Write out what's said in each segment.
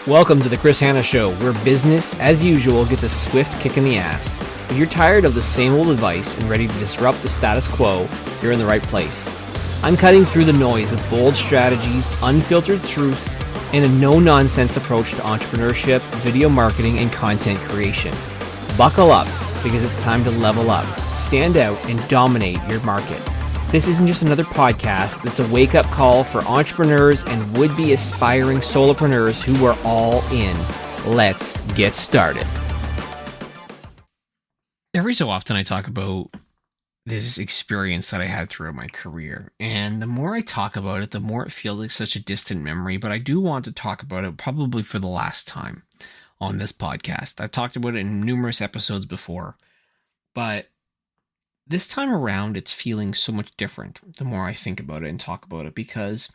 Welcome to the Chris Hanna Show, where business, as usual, gets a swift kick in the ass. If you're tired of the same old advice and ready to disrupt the status quo, you're in the right place. I'm cutting through the noise with bold strategies, unfiltered truths, and a no-nonsense approach to entrepreneurship, video marketing, and content creation. Buckle up, because it's time to level up, stand out, and dominate your market. This isn't just another podcast, it's a wake-up call for entrepreneurs and would-be aspiring solopreneurs who are all in. Let's get started. Every so often I talk about this experience that I had throughout my career, and the more I talk about it, the more it feels like such a distant memory, but I do want to talk about it probably for the last time on this podcast. I've talked about it in numerous episodes before, but this time around, it's feeling so much different the more I think about it and talk about it because,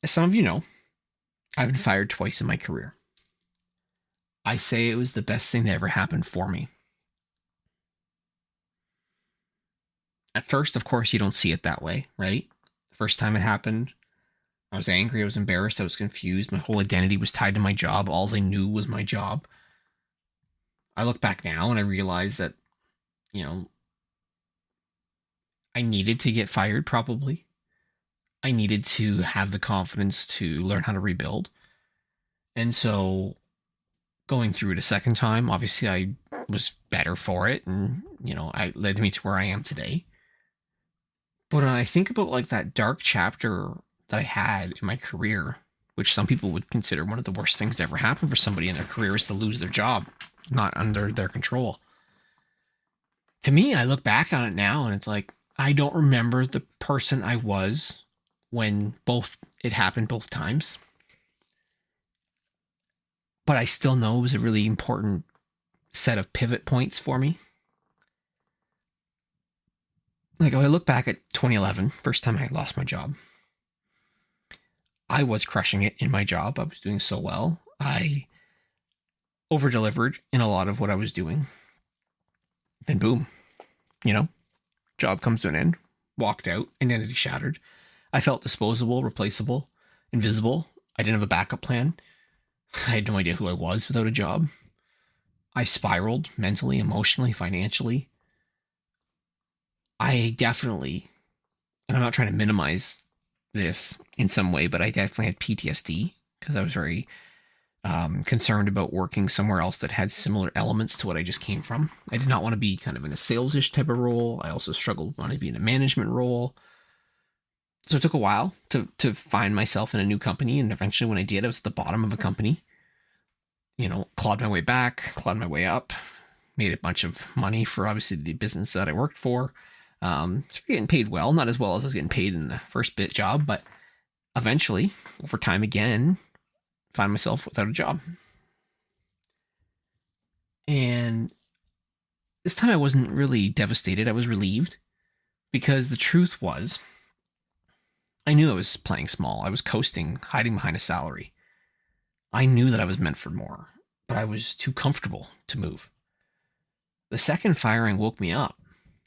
as some of you know, I've been fired twice in my career. I say it was the best thing that ever happened for me. At first, of course, you don't see it that way, right? The first time it happened, I was angry, I was embarrassed, I was confused. My whole identity was tied to my job. All I knew was my job. I look back now and I realize that I needed to get fired, probably. I needed to have the confidence to learn how to rebuild. And so going through it a second time, obviously I was better for it. And, it led me to where I am today. But when I think about like that dark chapter that I had in my career, which some people would consider one of the worst things to ever happen for somebody in their career is to lose their job, not under their control. To me, I look back on it now and it's like, I don't remember the person I was when it happened both times. But I still know it was a really important set of pivot points for me. Like, if I look back at 2011, first time I lost my job, I was crushing it in my job. I was doing so well. I over-delivered in a lot of what I was doing. Then boom, job comes to an end, walked out, identity shattered. I felt disposable, replaceable, invisible. I didn't have a backup plan. I had no idea who I was without a job. I spiraled mentally, emotionally, financially. I definitely, and I'm not trying to minimize this in some way, but I definitely had PTSD because I was very concerned about working somewhere else that had similar elements to what I just came from. I did not want to be kind of in a sales-ish type of role. I also struggled wanting to be in a management role. So it took a while to find myself in a new company. And eventually when I did, I was at the bottom of a company, clawed my way back, clawed my way up, made a bunch of money for obviously the business that I worked for. Getting paid well, not as well as I was getting paid in the first bit job, but eventually over time again, find myself without a job. And this time I wasn't really devastated. I was relieved because the truth was I knew I was playing small. I was coasting, hiding behind a salary. I knew that I was meant for more, but I was too comfortable to move. The second firing woke me up.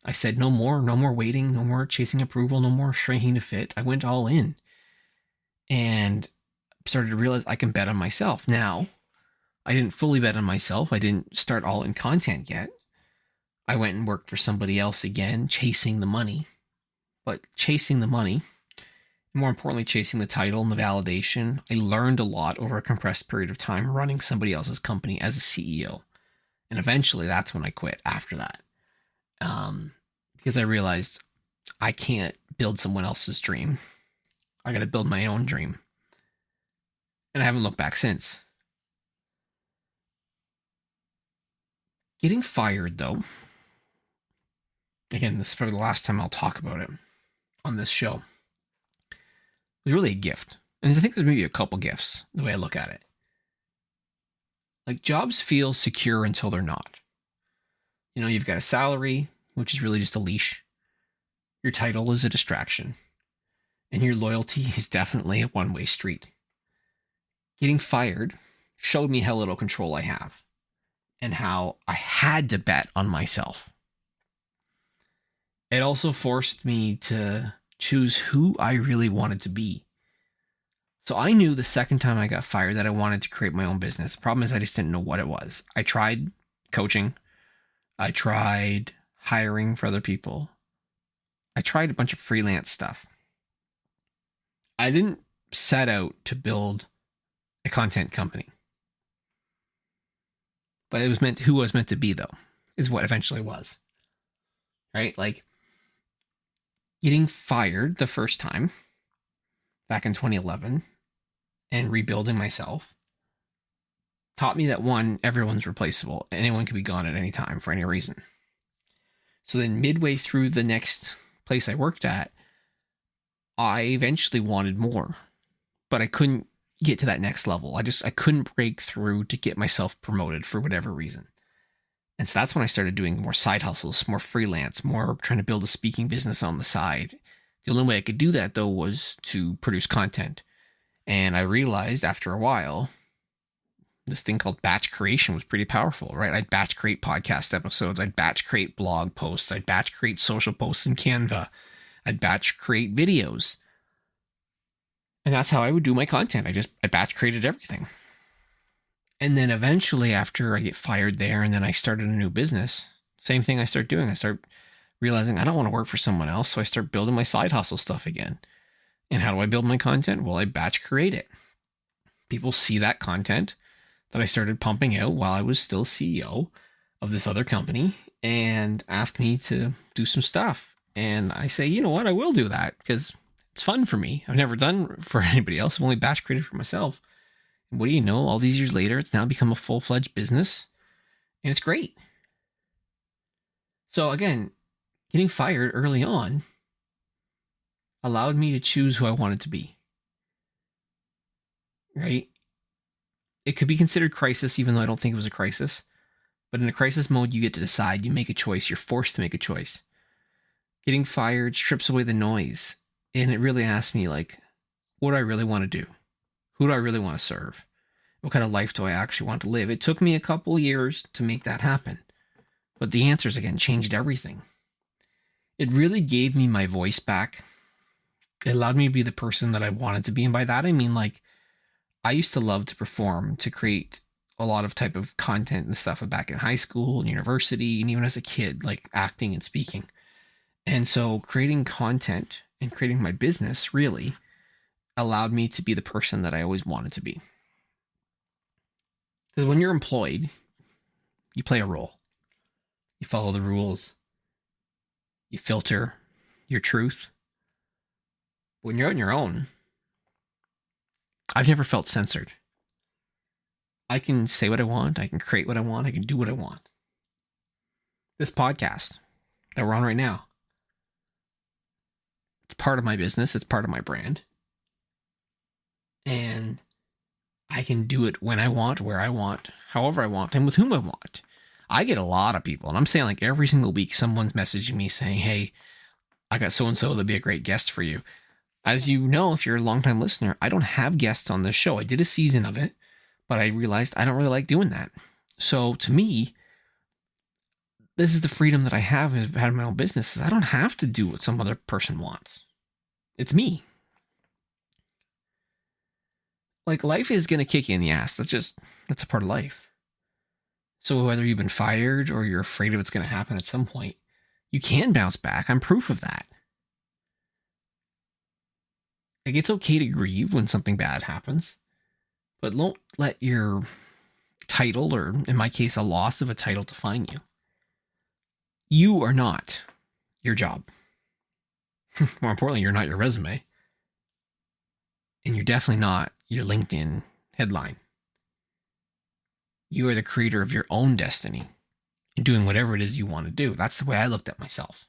I said, no more waiting, no more chasing approval, no more shrinking to fit. I went all in and started to realize I can bet on myself. Now, I didn't fully bet on myself. I didn't start All In Content yet. I went and worked for somebody else again, chasing the money. But chasing the money, more importantly, chasing the title and the validation, I learned a lot over a compressed period of time running somebody else's company as a CEO. And eventually, that's when I quit after that. Because I realized I can't build someone else's dream. I got to build my own dream. And I haven't looked back since. Getting fired, though, again, this is probably the last time I'll talk about it on this show, was really a gift. And I think there's maybe a couple gifts, the way I look at it. Like, jobs feel secure until they're not. You've got a salary, which is really just a leash. Your title is a distraction. And your loyalty is definitely a one-way street. Getting fired showed me how little control I have and how I had to bet on myself. It also forced me to choose who I really wanted to be. So I knew the second time I got fired that I wanted to create my own business. The problem is I just didn't know what it was. I tried coaching. I tried hiring for other people. I tried a bunch of freelance stuff. I didn't set out to build a content company. But it was who I was meant to be, though, is what eventually was. Right? Like, getting fired the first time back in 2011 and rebuilding myself taught me that, one, everyone's replaceable. Anyone can be gone at any time for any reason. So then midway through the next place I worked at, I eventually wanted more, but I couldn't get to that next level. I couldn't break through to get myself promoted for whatever reason. And so that's when I started doing more side hustles, more freelance, more trying to build a speaking business on the side. The only way I could do that, though, was to produce content. And I realized after a while, this thing called batch creation was pretty powerful, right? I'd batch create podcast episodes. I'd batch create blog posts. I'd batch create social posts in Canva. I'd batch create videos. And that's how I would do my content. I batch created everything. And then eventually, after I get fired there and then I started a new business, same thing I start doing. I start realizing I don't want to work for someone else. So I start building my side hustle stuff again. And how do I build my content? Well, I batch create it. People see that content that I started pumping out while I was still CEO of this other company and ask me to do some stuff. And I say, you know what? I will do that because it's fun for me. I've never done for anybody else. I've only batch created for myself. And what do you know? All these years later, it's now become a full-fledged business and it's great. So again, getting fired early on allowed me to choose who I wanted to be. Right? It could be considered crisis, even though I don't think it was a crisis. But in a crisis mode, you get to decide. You make a choice. You're forced to make a choice. Getting fired strips away the noise. And it really asks me, like, what do I really want to do? Who do I really want to serve? What kind of life do I actually want to live? It took me a couple years to make that happen. But the answers, again, changed everything. It really gave me my voice back. It allowed me to be the person that I wanted to be. And by that, I mean, like, I used to love to perform, to create a lot of type of content and stuff back in high school and university, and even as a kid, like acting and speaking. And so creating content and creating my business really allowed me to be the person that I always wanted to be. Because when you're employed, you play a role. You follow the rules. You filter your truth. When you're out on your own, I've never felt censored. I can say what I want. I can create what I want. I can do what I want. This podcast that we're on right now, it's part of my business. It's part of my brand. And I can do it when I want, where I want, however I want, and with whom I want. I get a lot of people, and I'm saying like every single week, someone's messaging me saying, hey, I got so-and-so that'd be a great guest for you. As you know, if you're a longtime listener, I don't have guests on this show. I did a season of it, but I realized I don't really like doing that. So to me, this is the freedom that I have as having my own business. Is I don't have to do what some other person wants. It's me. Like, life is going to kick you in the ass. That's a part of life. So whether you've been fired or you're afraid of it's going to happen at some point, you can bounce back. I'm proof of that. Like, it's okay to grieve when something bad happens, but don't let your title, or in my case, a loss of a title, define you. You are not your job. More importantly, you're not your resume. And you're definitely not your LinkedIn headline. You are the creator of your own destiny and doing whatever it is you want to do. That's the way I looked at myself.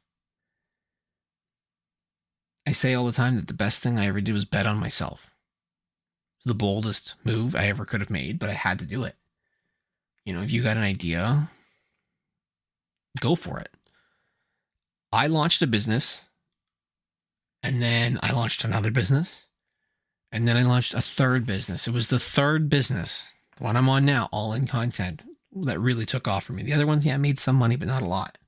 I say all the time that the best thing I ever did was bet on myself. The boldest move I ever could have made, but I had to do it. You know, if you got an idea, go for it. I launched a business, and then I launched another business, and then I launched a third business. It was the third business, the one I'm on now, All In Content, that really took off for me. The other ones, I made some money, but not a lot.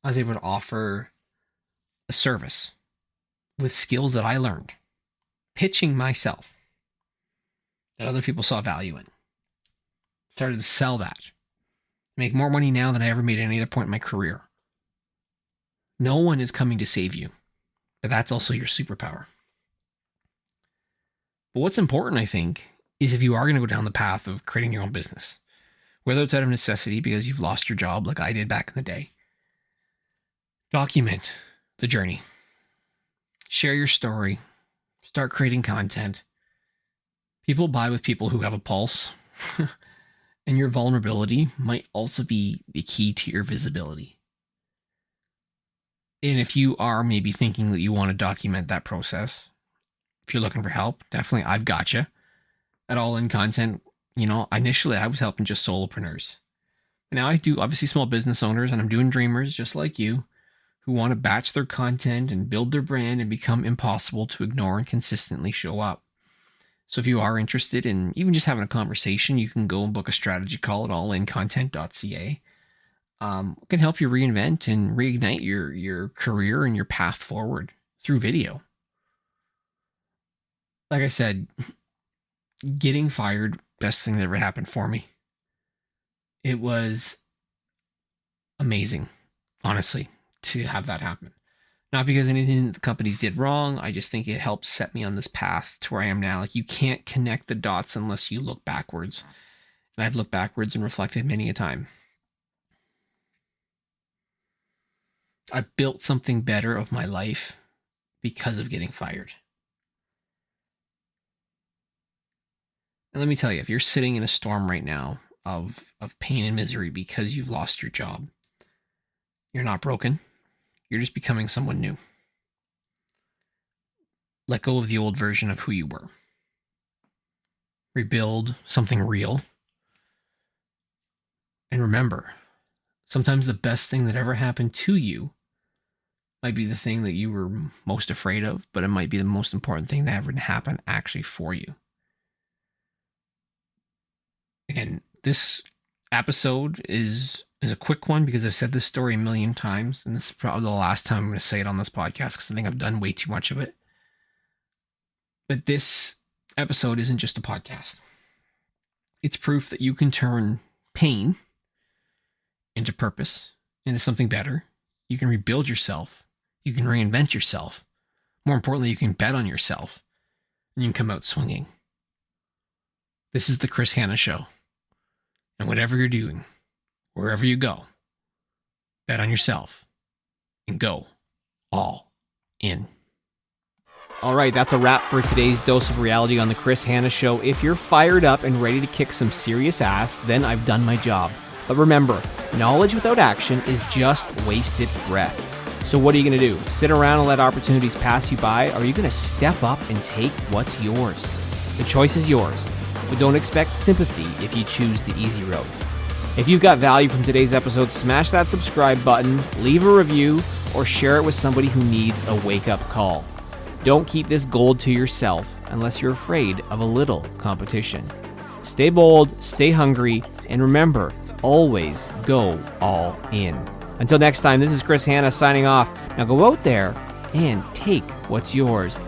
I was able to offer a service with skills that I learned, pitching myself that other people saw value in. Started to sell that. Make more money now than I ever made at any other point in my career. No one is coming to save you, but that's also your superpower. But what's important, I think, is if you are going to go down the path of creating your own business, whether it's out of necessity because you've lost your job like I did back in the day, document the journey. Share your story. Start creating content. People buy with people who have a pulse. And your vulnerability might also be the key to your visibility. And if you are maybe thinking that you want to document that process, if you're looking for help, definitely I've got you. At All In Content, initially I was helping just solopreneurs. Now I do obviously small business owners, and I'm doing dreamers just like you who want to batch their content and build their brand and become impossible to ignore and consistently show up. So if you are interested in even just having a conversation, you can go and book a strategy call at allincontent.ca. Can help you reinvent and reignite your career and your path forward through video. Like I said, getting fired, best thing that ever happened for me. It was amazing, honestly, to have that happen. Not because anything the companies did wrong. I just think it helped set me on this path to where I am now. Like, you can't connect the dots unless you look backwards. And I've looked backwards and reflected many a time. I built something better of my life because of getting fired. And let me tell you, if you're sitting in a storm right now of pain and misery because you've lost your job, you're not broken. You're just becoming someone new. Let go of the old version of who you were. Rebuild something real. And remember, sometimes the best thing that ever happened to you might be the thing that you were most afraid of, but it might be the most important thing that ever happened actually for you. Again, this episode is a quick one because I've said this story a million times, and this is probably the last time I'm going to say it on this podcast because I think I've done way too much of it. But this episode isn't just a podcast. It's proof that you can turn pain into purpose, into something better. You can rebuild yourself. You can reinvent yourself. More importantly, you can bet on yourself, and you can come out swinging. This is the Chris Hanna Show. And whatever you're doing, wherever you go, bet on yourself and go all in. All right, that's a wrap for today's dose of reality on the Chris Hanna Show. If you're fired up and ready to kick some serious ass, then I've done my job. But remember, knowledge without action is just wasted breath. So what are you going to do? Sit around and let opportunities pass you by? Or are you going to step up and take what's yours? The choice is yours. But don't expect sympathy if you choose the easy road. If you've got value from today's episode, smash that subscribe button, leave a review, or share it with somebody who needs a wake-up call. Don't keep this gold to yourself unless you're afraid of a little competition. Stay bold, stay hungry, and remember, always go all in. Until next time, this is Chris Hanna signing off. Now go out there and take what's yours.